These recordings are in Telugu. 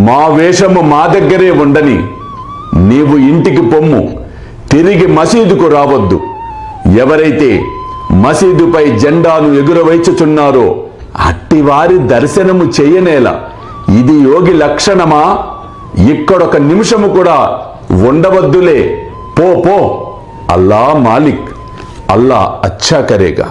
మా వేషము మా దగ్గరే ఉండని, నీవు ఇంటికి పొమ్ము, తిరిగి మసీదుకు రావద్దు. ఎవరైతే మసీదుపై జెండాను ఎగురవైచుచున్నారో అట్టివారి దర్శనము చెయ్యనేలా. ఇది యోగి లక్షణమా? ఇక్కడొక నిమిషము కూడా ఉండవద్దులే. పో పో, అల్లా మాలిక్, అల్లా అచ్చా కరేగా.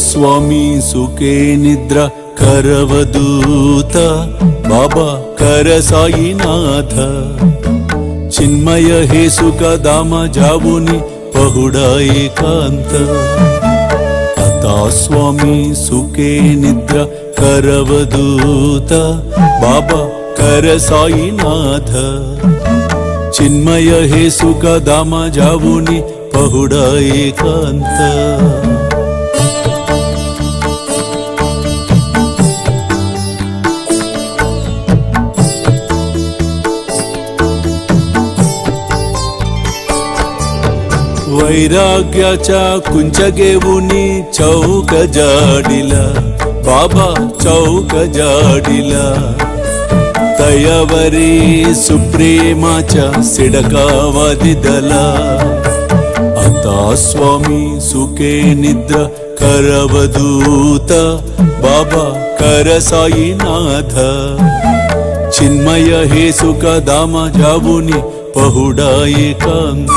స్వామి సుఖే నిద్ర కరవదూత బాబా కర సాయినాథ చిన్మయ హే సుఖ దామ జావుని పహుడా ఏకాంత అతా స్వామి సుఖే నిద్ర కరవదూత బాబా కర సాయినాథ చిన్మయ హే సుఖ దామ జావుని పహుడా ఏకాంత वैराग्याच्या कुंचगेवुनी चौक जाडिला बाबा चौक जाडिला तयावरी सुप्रेमाच्या सिडकावादिदला आता स्वामी सुखे निद्र करवदूत बाबा कर साईनाथ चिन्मय हे सुख दाम जावुनी पहुडा एकांत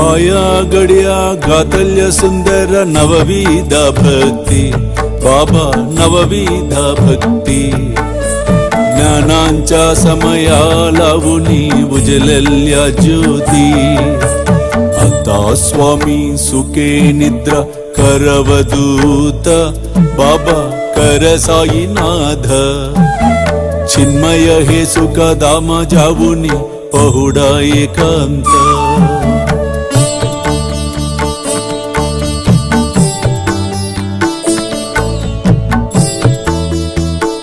आया गड्या गातल्य सुंदर नवविध भक्ती बाबा नवविध भक्ती ज्ञानांच्या समया लावुनी उजलल्या ज्योती आता स्वामी सुखे निद्रा करवदूत बाबा कर साईनाथ चिन्मय हे सुख दाम जावुनी पहुडा एकांत